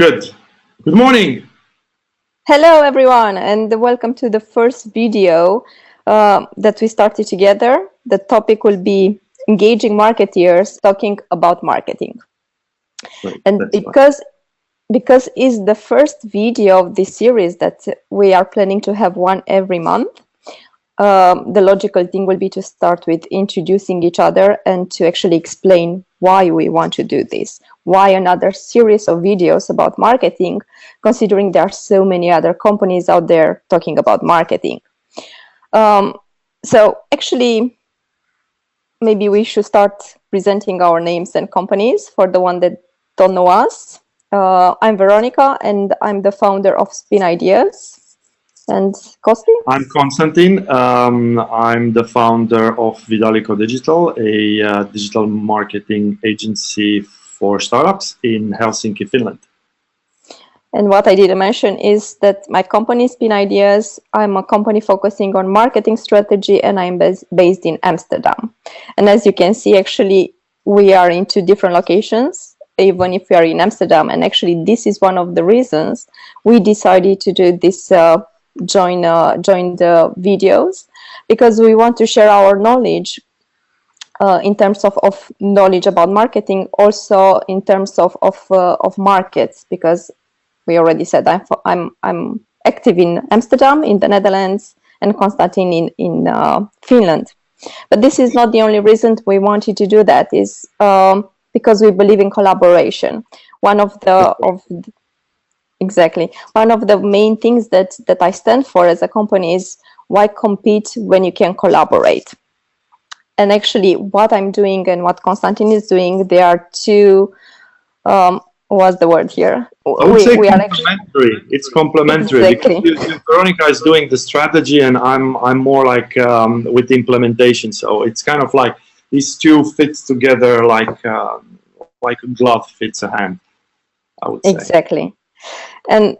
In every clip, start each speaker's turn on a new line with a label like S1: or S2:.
S1: Good. Good morning.
S2: Hello, everyone, and welcome to the first video that we started together. The topic will be engaging marketeers talking about marketing.
S1: Right,
S2: And because it's the first video of this series that we are planning to have one every month, the logical thing will be to start with introducing each other and to actually explain why we want to do this. Why another series of videos about marketing, considering there are so many other companies out there talking about marketing. So actually, maybe we should start presenting our names and companies for the one that don't know us. I'm Veronica, and I'm the founder of Spin Ideas. And Kosti?
S1: I'm Konstantin. I'm the founder of Vidalico Digital, a digital marketing agency for startups in Helsinki, Finland.
S2: And what I didn't mention is that my company, Spin Ideas, I'm a company focusing on marketing strategy, and I'm based in Amsterdam. And as you can see, actually, we are in two different locations, even if we are in Amsterdam. And actually, this is one of the reasons we decided to do this join the videos, because we want to share our knowledge in terms of knowledge about marketing, also in terms of markets, because we already said I'm active in Amsterdam, in the Netherlands, and Konstantin in Finland. But this is not the only reason we wanted to do that. Is because we believe in collaboration. One of the main things that I stand for as a company is why compete when you can collaborate. And actually, what I'm doing and what Konstantin is doing, they are two. What's the word here?
S1: I would say complementary. It's complementary.
S2: Exactly.
S1: Because Veronica is doing the strategy, and I'm more like with the implementation. So it's kind of like these two fits together like a glove fits a hand, I would say.
S2: Exactly. And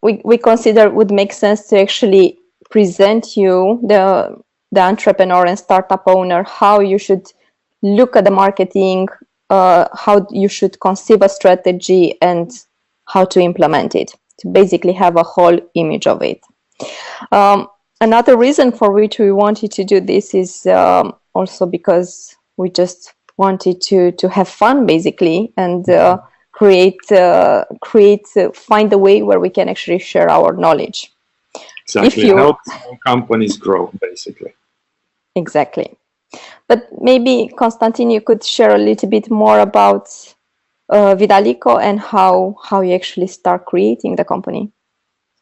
S2: we consider it would make sense to actually present you, the entrepreneur and startup owner, how you should look at the marketing, how you should conceive a strategy, and how to implement it, to basically have a whole image of it. Another reason for which we wanted to do this is also because we just wanted to have fun, basically, and find a way where we can actually share our knowledge.
S1: Exactly. Help companies grow, basically.
S2: Exactly. But maybe, Konstantin, you could share a little bit more about Vidalico and how you actually start creating the company.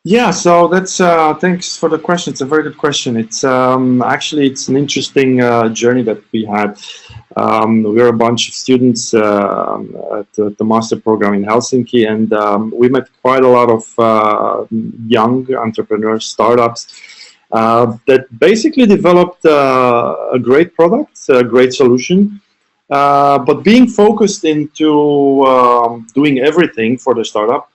S1: Yeah, so that's thanks for the question. It's a very good question. It's actually it's an interesting journey that we had. We're a bunch of students at the master program in Helsinki, and we met quite a lot of young entrepreneurs, startups that basically developed a great product, a great solution. But being focused into doing everything for the startup,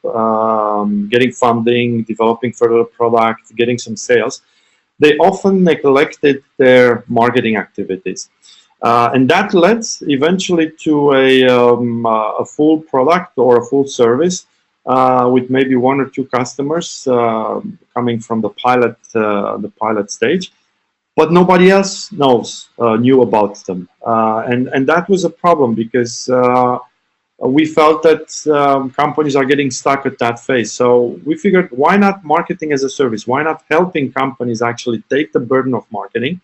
S1: getting funding, developing further product, getting some sales, they often neglected their marketing activities. And that led eventually to a full product or a full service with maybe one or two customers coming from the pilot stage. But nobody else knew about them, and that was a problem because we felt that companies are getting stuck at that phase. So we figured, why not marketing as a service? Why not helping companies actually take the burden of marketing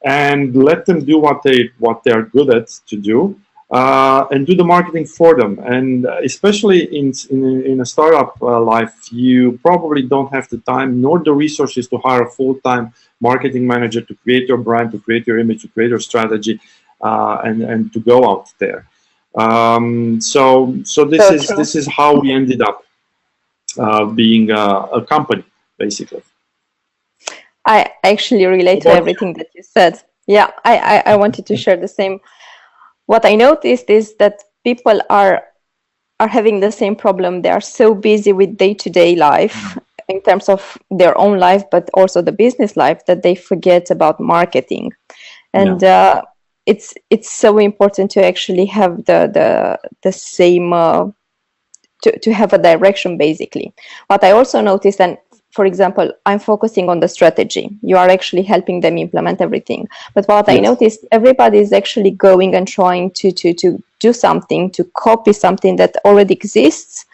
S1: and let them do what they are good at to do, and do the marketing for them. And especially in a startup life, you probably don't have the time nor the resources to hire a full-time marketing manager to create your brand, to create your image, to create your strategy, and to go out there. So this is how we ended up being a company, basically.
S2: I actually relate to everything that you said. Yeah, I wanted to share the same. What I noticed is that people are having the same problem. They are so busy with day-to-day life in terms of their own life, but also the business life, that they forget about marketing. And it's so important to actually have the same to have a direction, basically. What I also noticed, and for example, I'm focusing on the strategy. You are actually helping them implement everything. But what I noticed, everybody is actually going and trying to do something, to copy something that already exists,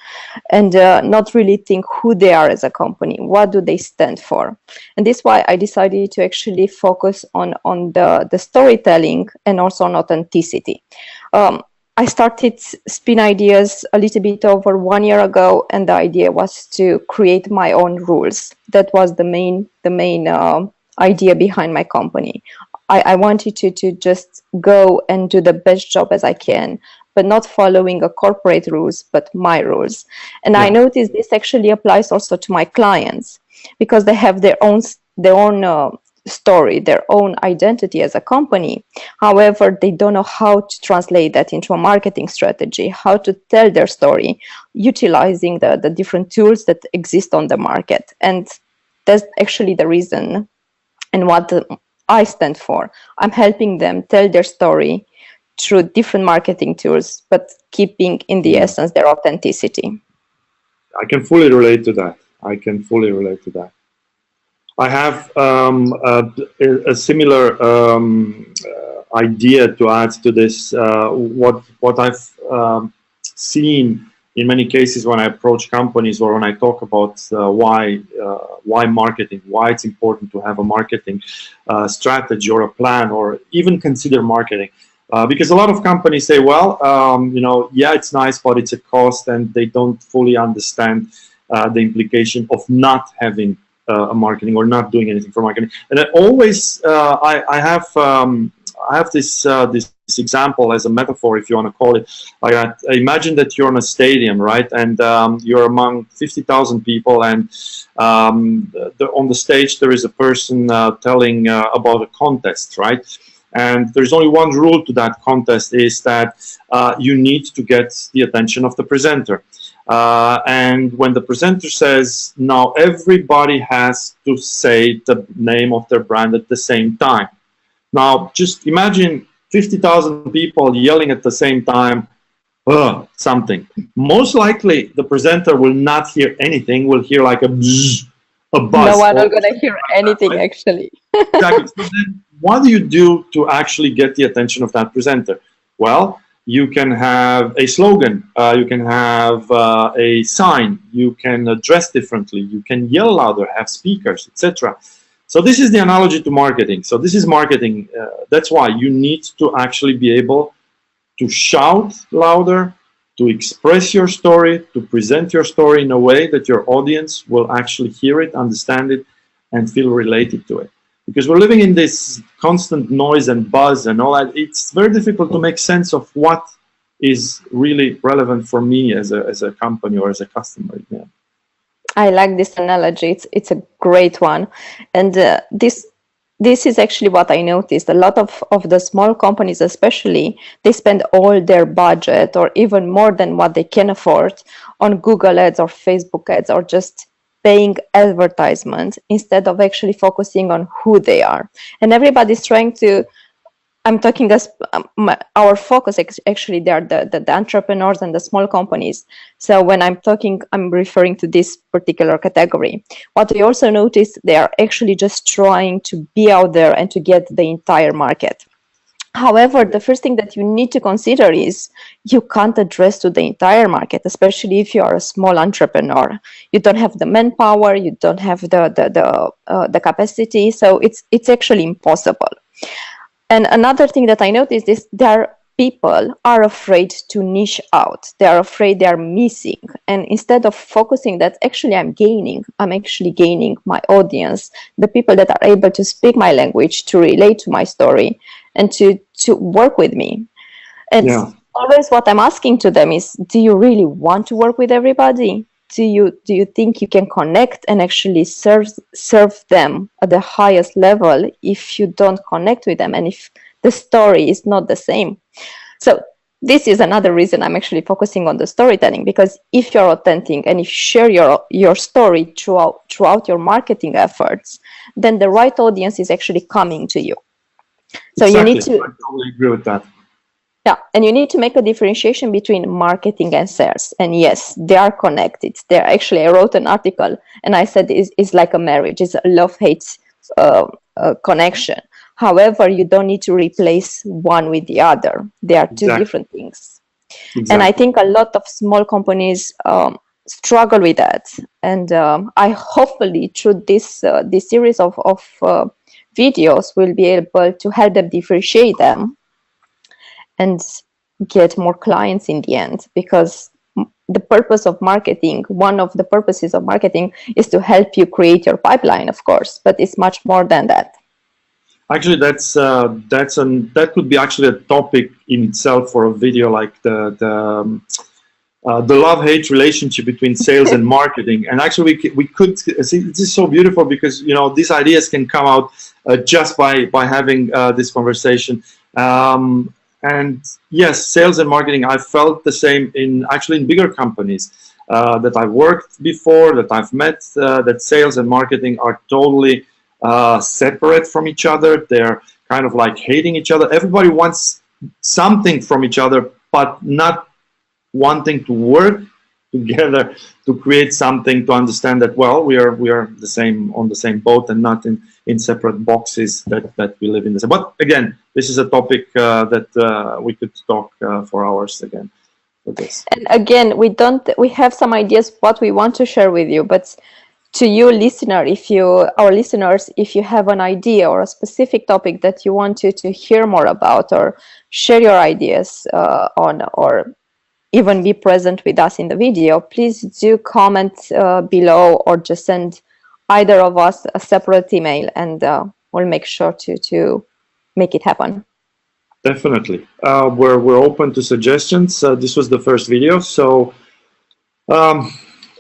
S2: and not really think who they are as a company. What do they stand for? And this is why I decided to actually focus on the storytelling and also on authenticity. I started Spin Ideas a little bit over 1 year ago, and the idea was to create my own rules. That was the main idea behind my company. I wanted to just go and do the best job as I can, but not following a corporate rules, but my rules. And I noticed this actually applies also to my clients, because they have their own story, their own identity as a company. However, they don't know how to translate that into a marketing strategy, how to tell their story, utilizing the different tools that exist on the market. And that's actually the reason and what I stand for. I'm helping them tell their story through different marketing tools, but keeping in the essence their authenticity.
S1: I can fully relate to that. I have a similar idea to add to this. What I've seen in many cases when I approach companies or when I talk about why marketing, why it's important to have a marketing strategy or a plan, or even consider marketing. Because a lot of companies say, well, it's nice, but it's a cost, and they don't fully understand the implication of not having a marketing or not doing anything for marketing. And I always, I have this example as a metaphor, if you want to call it. Like, imagine that you're in a stadium, right? And you're among 50,000 people, and on the stage there is a person telling about a contest, right? And there's only one rule to that contest, is that you need to get the attention of the presenter. And when the presenter says, now everybody has to say the name of their brand at the same time. Now, just imagine 50,000 people yelling at the same time, something. Most likely, the presenter will not hear anything, will hear like a buzz. No
S2: one is going to hear anything, right? Actually.
S1: Exactly. So then what do you do to actually get the attention of that presenter? Well, you can have a slogan, you can have a sign, you can dress differently, you can yell louder, have speakers, etc. So this is the analogy to marketing. So this is marketing. That's why you need to actually be able to shout louder, to express your story, to present your story in a way that your audience will actually hear it, understand it, and feel related to it. Because we're living in this constant noise and buzz and all that, it's very difficult to make sense of what is really relevant for me as a company or as a customer. Yeah.
S2: I like this analogy. It's a great one. And this is actually what I noticed. A lot of the small companies especially, they spend all their budget or even more than what they can afford on Google ads or Facebook ads, or just paying advertisements instead of actually focusing on who they are. And everybody's trying to, I'm talking as our focus, actually they are the entrepreneurs and the small companies. So when I'm talking, I'm referring to this particular category. What we also notice, they are actually just trying to be out there and to get the entire market. However, the first thing that you need to consider is you can't address to the entire market, especially if you are a small entrepreneur. You don't have the manpower, you don't have the capacity, so it's actually impossible. And another thing that I noticed is people are afraid to niche out. They are afraid they are missing. And instead of focusing that actually I'm actually gaining my audience, the people that are able to speak my language, to relate to my story, and to work with me. And always what I'm asking to them is, do you really want to work with everybody? Do you think you can connect and actually serve them at the highest level if you don't connect with them and if the story is not the same? So this is another reason I'm actually focusing on the storytelling, because if you're authentic and if you share your story throughout your marketing efforts, then the right audience is actually coming to you. So
S1: exactly.
S2: You need to.
S1: I totally agree with that.
S2: Yeah, and you need to make a differentiation between marketing and sales. And yes, they are connected. They're actually, I wrote an article and I said it's like a marriage, it's a love-hate connection. However, you don't need to replace one with the other. They are two
S1: Exactly.
S2: different things. And I
S1: Exactly.
S2: think a lot of small companies struggle with that. And I hopefully through this series of videos will be able to help them differentiate them and get more clients in the end, because the purpose of marketing, one of the purposes of marketing, is to help you create your pipeline, of course, but it's much more than that.
S1: Actually, that could be actually a topic in itself for a video, like the love-hate relationship between sales and marketing. And actually, we could see, this is so beautiful because, you know, these ideas can come out just by having this conversation. And yes, sales and marketing, I felt the same in bigger companies that I worked before, that I've met, that sales and marketing are totally separate from each other. They're kind of like hating each other. Everybody wants something from each other, but not wanting to work together to create something, to understand that, well, we are the same, on the same boat, and not in separate boxes that we live in the same. But again, this is a topic that we could talk for hours again for this.
S2: And again, we have some ideas what we want to share with you, but to you listener, our listeners, if you have an idea or a specific topic that you want to hear more about, or share your ideas on, or even be present with us in the video, please do comment below, or just send either of us a separate email, and we'll make sure to make it happen.
S1: Definitely. We're open to suggestions. This was the first video, so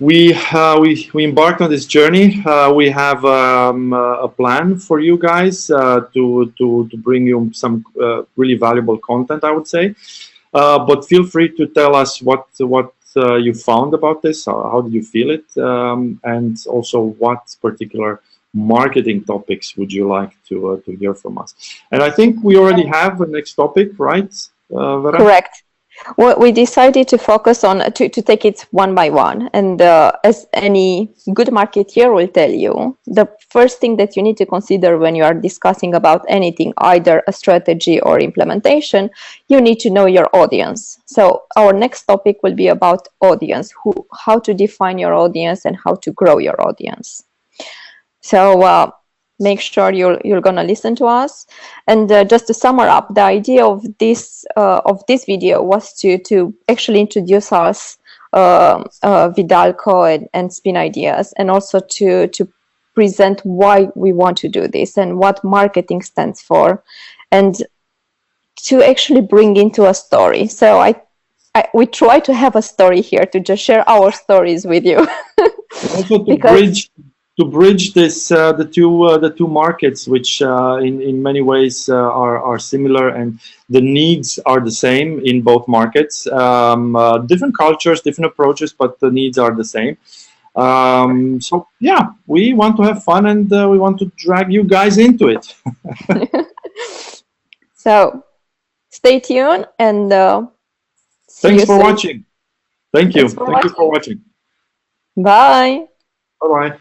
S1: we embarked on this journey. We have a plan for you guys to bring you some really valuable content, I would say. But feel free to tell us what you found about this. How did you feel it? And also, what particular marketing topics would you like to hear from us? And I think we already have a next topic, right, Vera?
S2: Correct. Well, we decided to focus on to take it one by one, and as any good marketeer will tell you, the first thing that you need to consider when you are discussing about anything, either a strategy or implementation, you need to know your audience. So our next topic will be about audience, how to define your audience and how to grow your audience. So make sure you're gonna listen to us. And just to sum up, the idea of this video was to actually introduce us, Vidalco and Spin Ideas, and also to present why we want to do this and what marketing stands for, and to actually bring into a story. So we try to have a story here, to just share our stories with you.
S1: Also to bridge this the two markets, which in many ways are similar, and the needs are the same in both markets. Different cultures, different approaches, but the needs are the same. So yeah, we want to have fun, and we want to drag you guys into it.
S2: So stay tuned, and
S1: thanks for watching. Thank you. Thank you for watching.
S2: Bye.
S1: Bye bye.